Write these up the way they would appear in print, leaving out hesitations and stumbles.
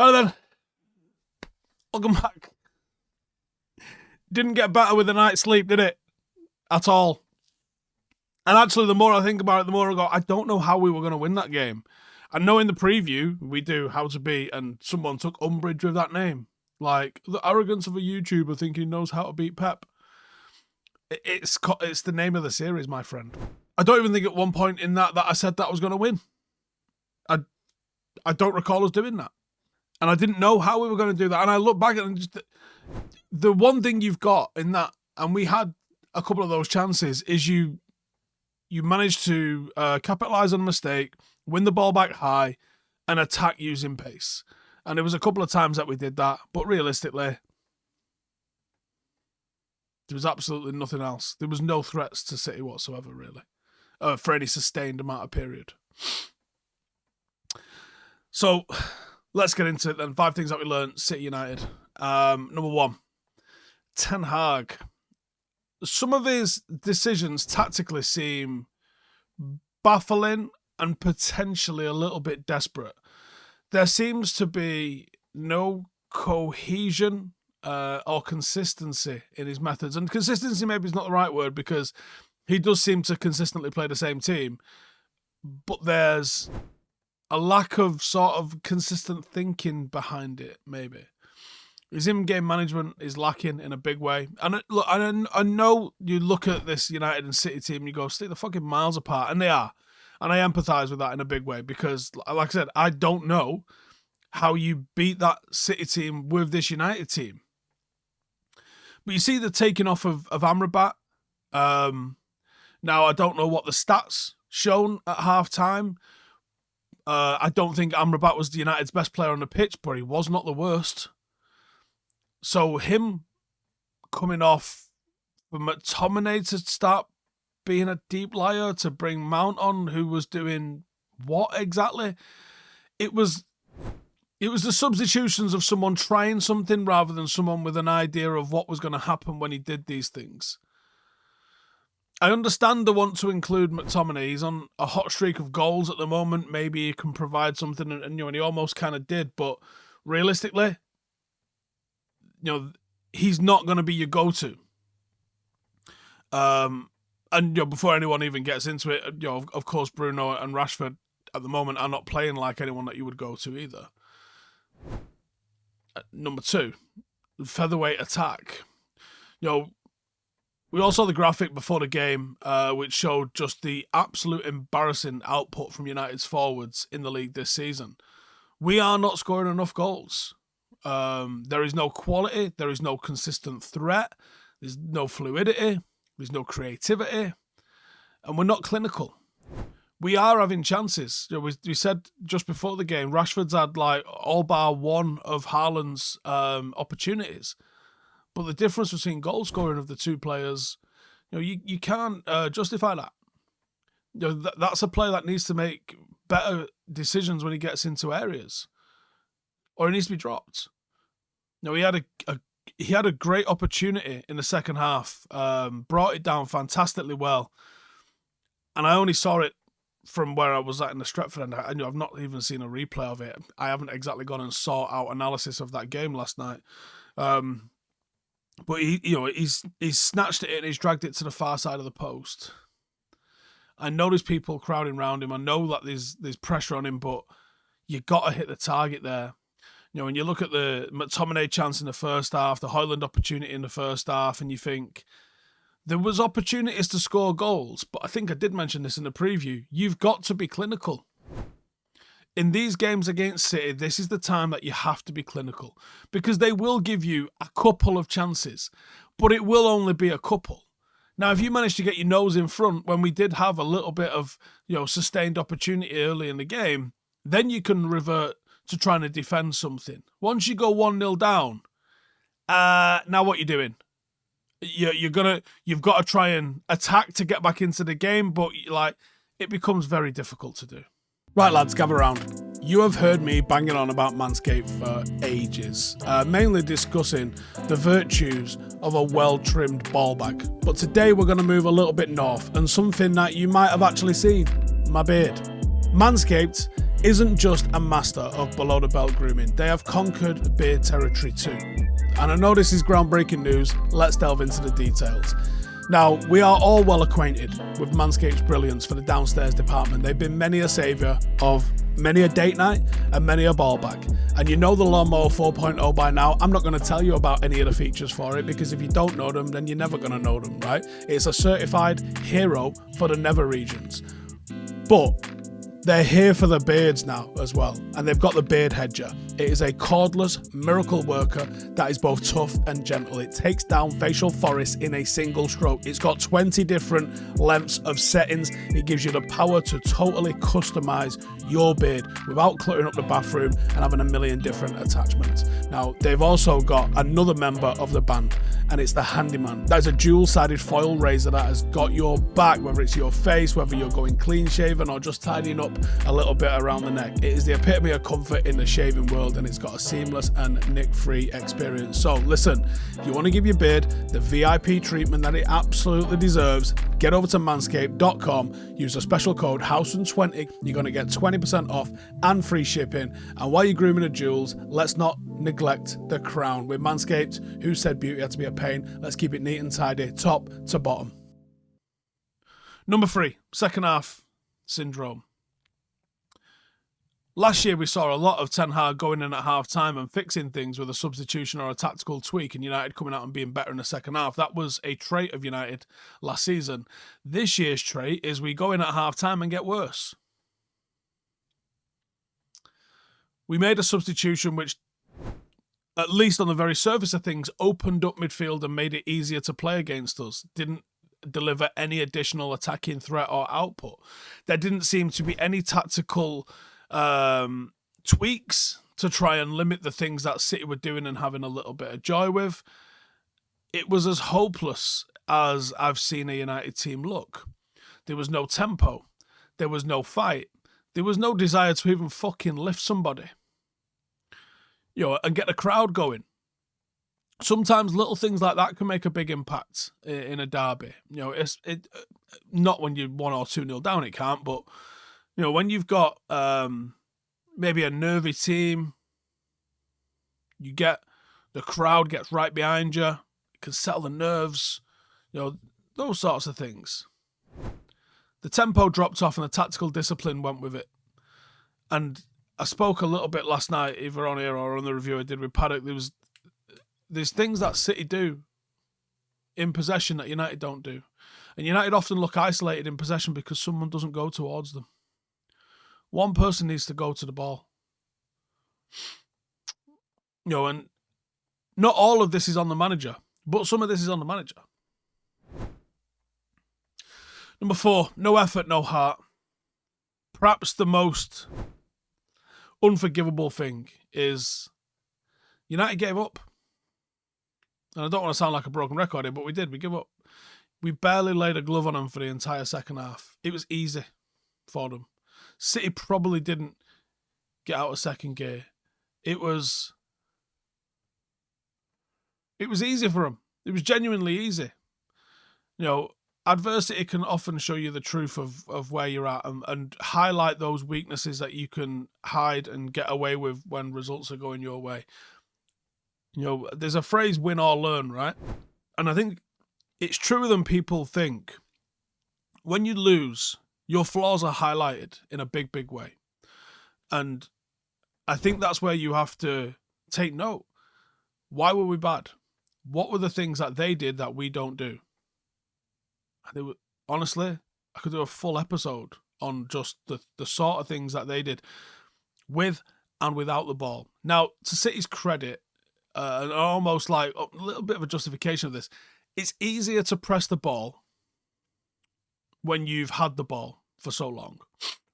Right then, welcome back. Didn't get better with a night's sleep, did it? At all. And actually, the more I think about it, the more I go, I don't know how we were going to win that game. I know in the preview, we do how to beat, and someone took umbrage with that name. Like, the arrogance of a YouTuber thinking he knows how to beat Pep. It's the name of the series, my friend. I don't even think at one point in that I said that I was going to win. I don't recall us doing that. And I didn't know how we were going to do that. And I look back at it and just... The one thing you've got in that, and we had a couple of those chances, is you managed to capitalise on a mistake, win the ball back high, and attack using pace. And there was a couple of times that we did that. But realistically, there was absolutely nothing else. There was no threats to City whatsoever, really, for any sustained amount of period. So... let's get into it then. 5 things that we learned. City United. Number 1, Ten Hag. Some of his decisions tactically seem baffling and potentially a little bit desperate. There seems to be no cohesion or consistency in his methods. And consistency maybe is not the right word, because he does seem to consistently play the same team. But there's a lack of sort of consistent thinking behind it, maybe. His in-game management is lacking in a big way. And look, I know you look at this United and City team and you go, stick the fucking miles apart. And they are. And I empathise with that in a big way because, like I said, I don't know how you beat that City team with this United team. But you see the taking off of Amrabat. Now, I don't know what the stats shown at half-time. I don't think Amrabat was the United's best player on the pitch, but he was not the worst. So him coming off for McTominay to start being a deep liar, to bring Mount on, who was doing what exactly? It was the substitutions of someone trying something rather than someone with an idea of what was going to happen when he did these things. I understand the want to include McTominay. He's on a hot streak of goals at the moment. Maybe he can provide something, and he almost kind of did. But realistically, he's not going to be your go-to. And before anyone even gets into it, of course, Bruno and Rashford at the moment are not playing like anyone that you would go to either. Number 2, featherweight attack. We all saw the graphic before the game, which showed just the absolute embarrassing output from United's forwards in the league this season. We are not scoring enough goals. There is no quality. There is no consistent threat. There's no fluidity. There's no creativity. And we're not clinical. We are having chances. We said just before the game, Rashford's had all bar one of Haaland's opportunities. But the difference between goal scoring of the two players, you can't justify that. That's a player that needs to make better decisions when he gets into areas, or he needs to be dropped. He had a great opportunity in the second half, brought it down fantastically well, and I only saw it from where I was at in the Stretford end. I've not even seen a replay of it. I haven't exactly gone and sought out analysis of that game last night. But he's snatched it and he's dragged it to the far side of the post. I know there's people crowding around him. I know that there's pressure on him, but you got to hit the target there. When you look at the McTominay chance in the first half, the Højlund opportunity in the first half, and you think there was opportunities to score goals, but I think I did mention this in the preview. You've got to be clinical. In these games against City, this is the time that you have to be clinical, because they will give you a couple of chances, but it will only be a couple. Now, if you manage to get your nose in front when we did have a little bit of sustained opportunity early in the game, then you can revert to trying to defend something. Once you go 1-0 down, now what you doing? You've got to try and attack to get back into the game, but it becomes very difficult to do. Right, lads, gather round. You have heard me banging on about Manscaped for ages, mainly discussing the virtues of a well-trimmed ball bag. But today we're going to move a little bit north, and something that you might have actually seen, my beard. Manscaped isn't just a master of below-the-belt grooming. They have conquered beard territory too. And I know this is groundbreaking news. Let's delve into the details. Now, we are all well acquainted with Manscaped's brilliance for the downstairs department. They've been many a saviour of many a date night and many a ball bag. And you know the Lawnmower 4.0 by now. I'm not going to tell you about any of the features for it, because if you don't know them, then you're never going to know them, right? It's a certified hero for the nether regions. But they're here for the beards now as well, and they've got the beard hedger. It is a cordless miracle worker that is both tough and gentle. It takes down facial forests in a single stroke. It's got 20 different lengths of settings. It gives you the power to totally customize your beard without cluttering up the bathroom and having a million different attachments. Now, they've also got another member of the band, and it's the Handyman. That is a dual-sided foil razor that has got your back, whether it's your face, whether you're going clean shaven or just tidying up a little bit around the neck. It is the epitome of comfort in the shaving world, and it's got a seamless and nick-free experience. So listen, if you want to give your beard the VIP treatment that it absolutely deserves, get over to manscaped.com, use the special code Howson20. You're going to get 20% off and free shipping. And while you're grooming the jewels, let's not neglect the crown. With Manscaped, who said beauty had to be a pain? Let's keep it neat and tidy, top to bottom. Number 3, second half syndrome. Last year, we saw a lot of Ten Hag going in at half-time and fixing things with a substitution or a tactical tweak, and United coming out and being better in the second half. That was a trait of United last season. This year's trait is we go in at half-time and get worse. We made a substitution which, at least on the very surface of things, opened up midfield and made it easier to play against us. Didn't deliver any additional attacking threat or output. There didn't seem to be any tactical tweaks to try and limit the things that City were doing and having a little bit of joy with. It was as hopeless as I've seen a United team look. There was no tempo. There was no fight. There was no desire to even fucking lift somebody, and get the crowd going. Sometimes little things like that can make a big impact in a derby. Not when you're 1 or 2-0 down, it can't, but when you've got maybe a nervy team, you get the crowd gets right behind you, it can settle the nerves, those sorts of things. The tempo dropped off and the tactical discipline went with it. And I spoke a little bit last night, either on here or on the review I did with Paddock. There's things that City do in possession that United don't do. And United often look isolated in possession because someone doesn't go towards them. One person needs to go to the ball. And not all of this is on the manager, but some of this is on the manager. Number 4, no effort, no heart. Perhaps the most unforgivable thing is United gave up. And I don't want to sound like a broken record here, but we did. We gave up. We barely laid a glove on them for the entire second half. It was easy for them. City probably didn't get out of second gear. It was easy for them. It was genuinely easy. Adversity can often show you the truth of where you're at and highlight those weaknesses that you can hide and get away with when results are going your way. There's a phrase, win or learn, right? And I think it's truer than people think. When you lose, your flaws are highlighted in a big, big way. And I think that's where you have to take note. Why were we bad? What were the things that they did that we don't do? And honestly, I could do a full episode on just the sort of things that they did with and without the ball. Now, to City's credit, and almost like a little bit of a justification of this, it's easier to press the ball when you've had the ball for so long.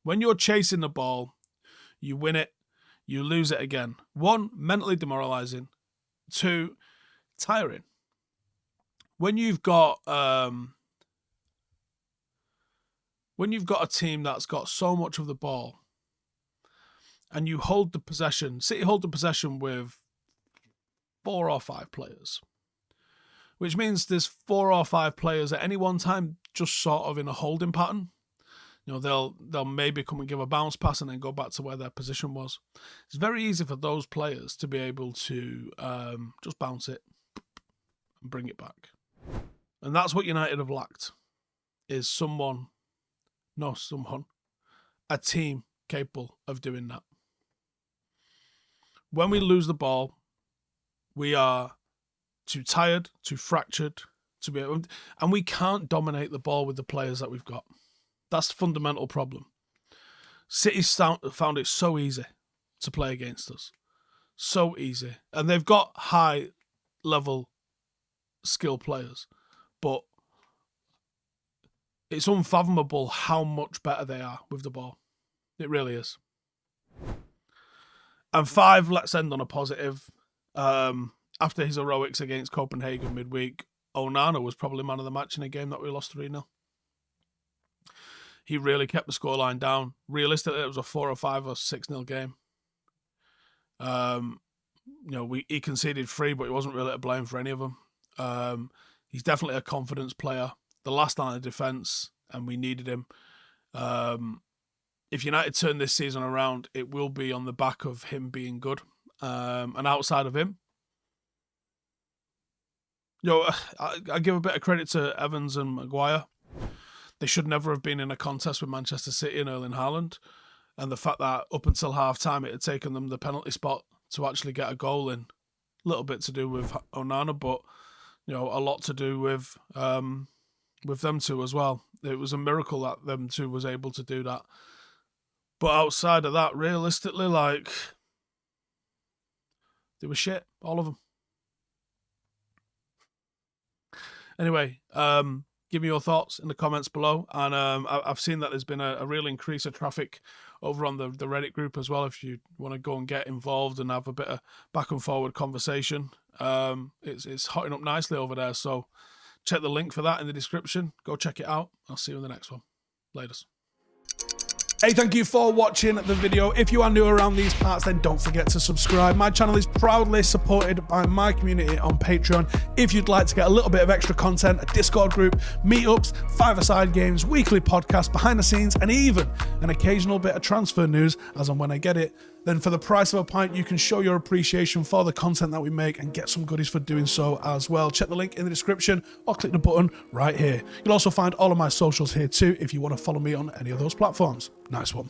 When you're chasing the ball, you win it, you lose it again. 1, mentally demoralizing. 2, tiring. When you've got a team that's got so much of the ball and you hold the possession, City hold the possession with 4 or 5 players, which means there's 4 or 5 players at any one time just sort of in a holding pattern. You know, they'll maybe come and give a bounce pass and then go back to where their position was. It's very easy for those players to be able to just bounce it and bring it back. And that's what United have lacked, is a team capable of doing that. When we lose the ball, we are too tired, too fractured to be able, and we can't dominate the ball with the players that we've got. That's the fundamental problem. City found it so easy to play against us. So easy. And they've got high-level skill players, but it's unfathomable how much better they are with the ball. It really is. And 5, let's end on a positive. After his heroics against Copenhagen midweek, Onana was probably man of the match in a game that we lost 3-0. He really kept the scoreline down. Realistically, it was a 4 or 5 or 6-0 game. He conceded 3, but he wasn't really to blame for any of them. He's definitely a confidence player. The last line of defence, and we needed him. If United turn this season around, it will be on the back of him being good. And outside of him, I give a bit of credit to Evans and Maguire. They should never have been in a contest with Manchester City and Erling Haaland. And the fact that up until half-time it had taken them the penalty spot to actually get a goal in. A little bit to do with Onana, but a lot to do with them two as well. It was a miracle that them two was able to do that. But outside of that, realistically, they were shit, all of them. Anyway, give me your thoughts in the comments below. And I've seen that there's been a real increase of traffic over on the Reddit group as well. If you want to go and get involved and have a bit of back and forward conversation, it's hotting up nicely over there. So check the link for that in the description. Go check it out. I'll see you in the next one. Laters. Hey, thank you for watching the video. If you are new around these parts, then don't forget to subscribe. My channel is proudly supported by my community on Patreon. If you'd like to get a little bit of extra content, a Discord group, meetups, 5-a-side games, weekly podcasts, behind the scenes, and even an occasional bit of transfer news as and when I get it, then for the price of a pint, you can show your appreciation for the content that we make and get some goodies for doing so as well. Check the link in the description or click the button right here. You'll also find all of my socials here too if you want to follow me on any of those platforms. Nice one.